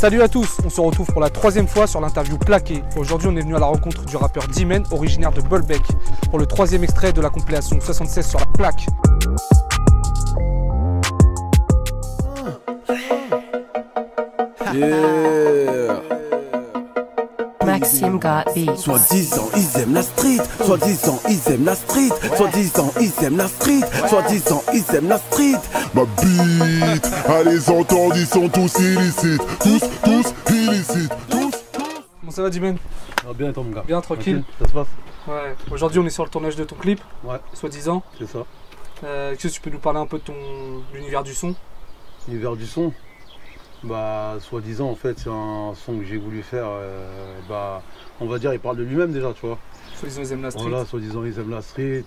Salut à tous, on se retrouve pour la troisième fois sur l'interview Plaqué. Aujourd'hui on est venu à la rencontre du rappeur D-Men, originaire de Bolbec, pour le troisième extrait de la compilation 76 sur la plaque. Yeah. Maxime got beats. Soi-disant ils aiment la street, soi-disant ils aiment la street, soi-disant ils aiment la street, soi-disant ils aiment la street. Ma bite, à les entendre, ils sont tous illicites, tous illicites, tous. Comment ça va D-Men? Bien et toi mon gars? Bien, tranquille. Ça se passe? Ouais. Aujourd'hui on est sur le tournage de ton clip, Ouais. soi-disant. C'est ça. Est-ce que tu peux nous parler un peu de l'univers du son? L'univers du son, bah soi-disant en fait c'est un son que j'ai voulu faire, bah on va dire il parle de lui-même déjà, tu vois. Soi-disant ils aiment la street. Voilà, soi-disant ils aiment la street,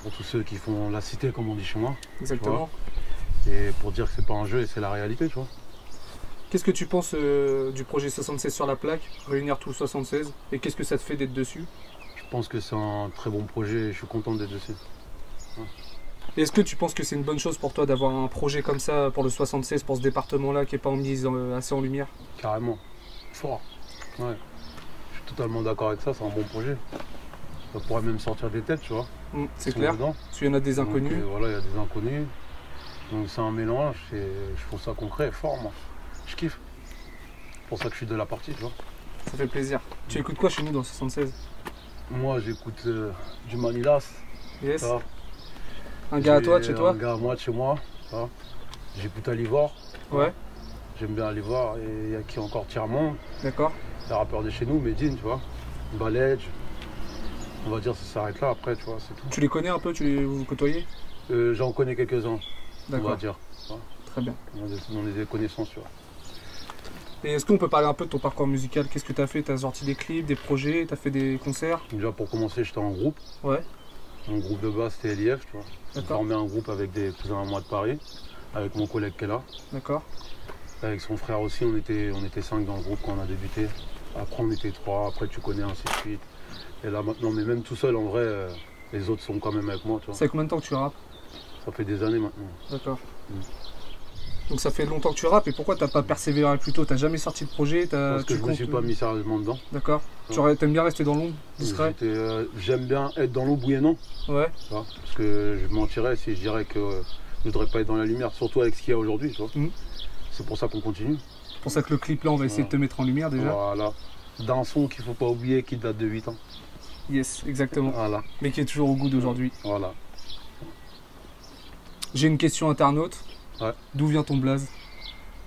pour tous ceux qui font la cité comme on dit chez moi. Exactement. Et pour dire que c'est pas un jeu et c'est la réalité, tu vois. Qu'est-ce que tu penses du projet 76 sur la plaque, réunir tout le 76, et qu'est-ce que ça te fait d'être dessus? Je pense que c'est un très bon projet et je suis content d'être dessus. Ouais. Est-ce que tu penses que c'est une bonne chose pour toi d'avoir un projet comme ça pour le 76, pour ce département-là qui n'est pas mis assez en lumière? Carrément, fort. Ouais. Je suis totalement d'accord avec ça, c'est un bon projet. Ça pourrait même sortir des têtes, tu vois. C'est clair. Dedans. Parce qu'il y en a des inconnus. Donc, voilà, il y a des inconnus. Donc c'est un mélange et je trouve ça concret et fort, moi. Je kiffe. C'est pour ça que je suis de la partie, tu vois. Ça fait plaisir. Tu écoutes quoi chez nous dans le 76? Moi, j'écoute du Manilas. Yes. Ça. Un gars à toi, de chez toi? Un gars à moi, de chez moi. Ça. J'écoute Alivor. Ouais. J'aime bien Alivor. Et il y a qui encore Tiremont. D'accord. Les rappeurs de chez nous, Medine, tu vois. Baledge. On va dire ça s'arrête là après, tu vois, c'est tout. Tu les connais un peu? Vous les côtoyez? J'en connais quelques-uns, on D'accord. va dire. Ouais. Très bien. On a des connaissances, tu vois. Et est-ce qu'on peut parler un peu de ton parcours musical? Qu'est-ce que tu as fait? Tu as sorti des clips, des projets, tu as fait des concerts? Déjà pour commencer, j'étais en groupe. Ouais. Mon groupe de base c'était LIF, tu vois. J'ai D'accord. formé un groupe avec des cousins à moi de Paris, avec mon collègue Kella. D'accord. Avec son frère aussi, on était 5 dans le groupe quand on a débuté. Après on était 3, après tu connais, ainsi de suite. Et là maintenant, mais même tout seul en vrai, les autres sont quand même avec moi, tu vois. Ça fait combien de temps que tu rappes? Ça fait des années maintenant. D'accord. Donc ça fait longtemps que tu rappes, et pourquoi t'as pas persévéré plus tôt? T'as jamais sorti de projet? Parce que je me suis pas mis sérieusement dedans. D'accord. Ouais. T'aimes bien rester dans l'ombre, discret? J'aime bien être dans l'ombre, oui et non. Ouais. Tu vois, parce que je mentirais si je dirais que je voudrais pas être dans la lumière, surtout avec ce qu'il y a aujourd'hui, tu vois. C'est pour ça qu'on continue. C'est pour ça que le clip là, on va essayer de te mettre en lumière déjà. Voilà. D'un son qu'il faut pas oublier qui date de 8 ans. Yes, exactement. Voilà. Mais qui est toujours au goût d'aujourd'hui. Voilà. J'ai une question internaute. Ouais. D'où vient ton blaze?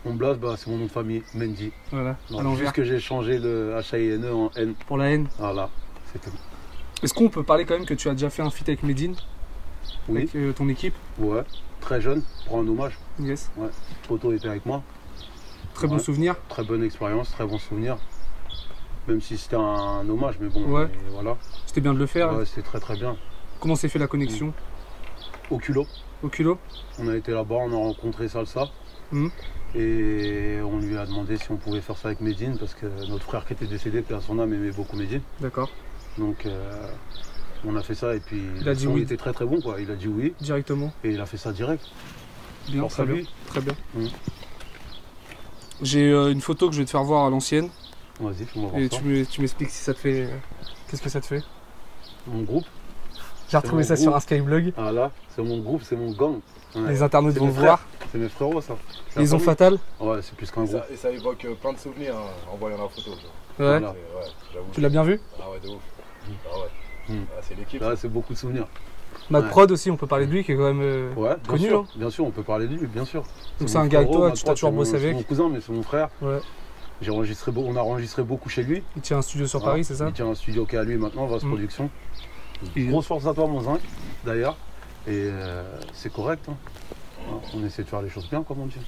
Mon blaze, bah, c'est mon nom de famille, Mendy. Voilà, Non, à l'envers. juste que j'ai changé le H-A-I-N-E en N. Pour la haine. Voilà, c'est tout. Est-ce qu'on peut parler quand même que tu as déjà fait un feat avec Medine? Oui. Avec ton équipe? Ouais. Très jeune, pour un hommage. Yes. Ouais. Toto était avec moi. Très bon souvenir? Très bonne expérience, très bon souvenir. Même si c'était un hommage, mais bon, ouais. Voilà. C'était bien de le faire? Ouais, c'était très très bien. Comment s'est fait la connexion? Au culot. Au culot? On a été là-bas, on a rencontré Salsa. Et on lui a demandé si on pouvait faire ça avec Medine, parce que notre frère qui était décédé, paix à son âme, aimait beaucoup Medine. D'accord. Donc on a fait ça et puis il a dit oui. Il était très très bon, quoi. Il a dit oui. Directement. Et il a fait ça direct. Bien, très bien. Très bien. J'ai une photo que je vais te faire voir à l'ancienne. Vas-y, fais-moi voir et ça. tu m'expliques si ça te fait... Qu'est-ce que ça te fait? Mon groupe. J'ai retrouvé ça sur un Skyblog. Ah là, c'est mon groupe, c'est mon gang. Ouais. Les internautes vont le voir. C'est mes frérots, ça. Ils ont Fatal. Ouais, c'est plus qu'un groupe. Et ça évoque plein de souvenirs en voyant la photo. Ouais. Voilà. Tu l'as bien vu? Ah ouais, de ouf. Ah ouais. Ah, c'est l'équipe. Là, c'est beaucoup de souvenirs. Mad Prod aussi, on peut parler de lui, qui est quand même connu. Sûr, hein. bien sûr, on peut parler de lui, bien sûr. Donc c'est un gars avec toi, tu t'as toujours bossé avec. C'est mon cousin, mais c'est mon frère. Ouais. On a enregistré beaucoup chez lui. Il tient un studio sur Paris, c'est ça? Il tient un studio qui est à lui maintenant, Vase Production. Grosse force à toi, mon zinc, d'ailleurs. Et c'est correct. Hein. On essaie de faire les choses bien, comme on dit.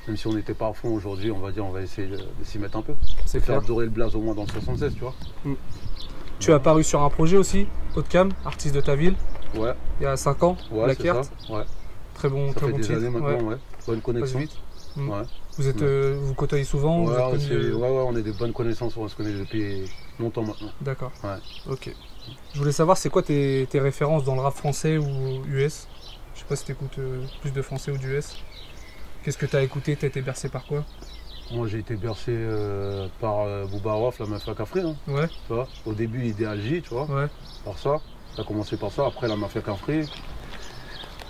Même si on n'était pas à fond aujourd'hui, on va essayer de s'y mettre un peu. C'est faire dorer le blaze au moins dans le 76, tu vois. Tu as apparu sur un projet aussi, Haut de Cam, artiste de ta ville. Ouais. Il y a 5 ans, ouais, Black Heart. Ouais. Très bon, ça très fait bon des titre. années maintenant, ouais. Bonne connexion. Ouais. Vous êtes, vous côtoyez souvent? Ouais, on est des bonnes connaissances, on se connaît depuis longtemps maintenant. D'accord. Ouais. Ok. Je voulais savoir, c'est quoi tes références dans le rap français ou US? Je sais pas si tu écoutes plus de français ou d'US. Qu'est-ce que tu as écouté? Tu as été bercé par quoi? Moi j'ai été bercé par Booba Araf, la Mafia Cafri. Hein, Ouais. tu vois. Au début Idéal J, tu vois. Ouais. Par ça. Ça a commencé par ça. Après la Mafia Cafri.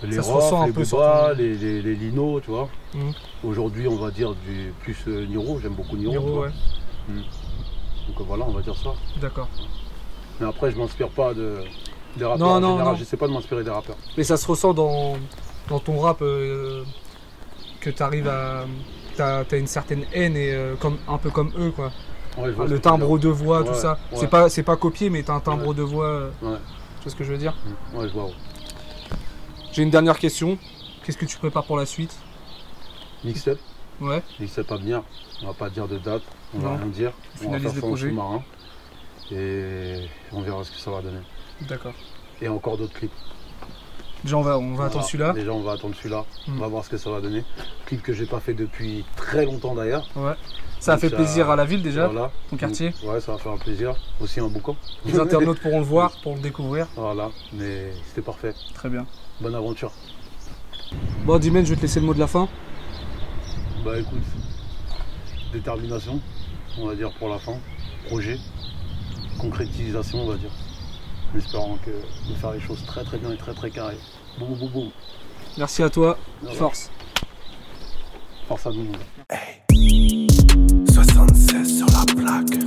Les Ça se Rof, ressent un les peu Booba, sur ton- les Lino, tu vois. Mhm. Aujourd'hui on va dire du plus Niro, j'aime beaucoup Niro. tu Niro, vois. ouais. Donc voilà, on va dire ça. D'accord. Mais après je m'inspire pas des rappeurs Non, en non, général, non. j'essaie pas de m'inspirer des rappeurs. Mais ça se ressent dans ton rap que tu arrives à. T'as une certaine haine et un peu comme eux, quoi. Ouais, je vois ce Le que tu veux timbre dire. de voix, tout Ouais, ça. ouais. C'est pas copié, mais t'as un timbre Ouais. de voix. Ouais, Tu vois ce que je veux dire? ouais, je vois. Ouais. J'ai une dernière question. Qu'est-ce que tu prépares pour la suite? Mixtape. Ouais. Mixtape à venir. On va pas dire de date, on va Non. rien dire. On On va finalise faire les ça en projets. sous-marin. Et on verra ce que ça va donner. D'accord. Et encore d'autres clips. Déjà, on va Voilà. attendre celui-là. Déjà on va attendre celui-là. Mm. On va voir ce que ça va donner. Clip que j'ai pas fait depuis très longtemps d'ailleurs. Ouais. Ça a Donc, fait plaisir à la ville déjà, Voilà. ton quartier. Donc, ouais, ça va faire un plaisir. Aussi un boucan. Les internautes pourront le voir, pourront le découvrir. Voilà. Mais c'était parfait. Très bien. Bonne aventure. Bon, Dimen, je vais te laisser le mot de la fin. Bah écoute, détermination, on va dire pour la fin, projet, concrétisation, on va dire. En espérant de faire les choses très très bien et très très carré. Boum boum boum. Merci à toi. Voilà. Force. Force à nous. 76 sur la plaque.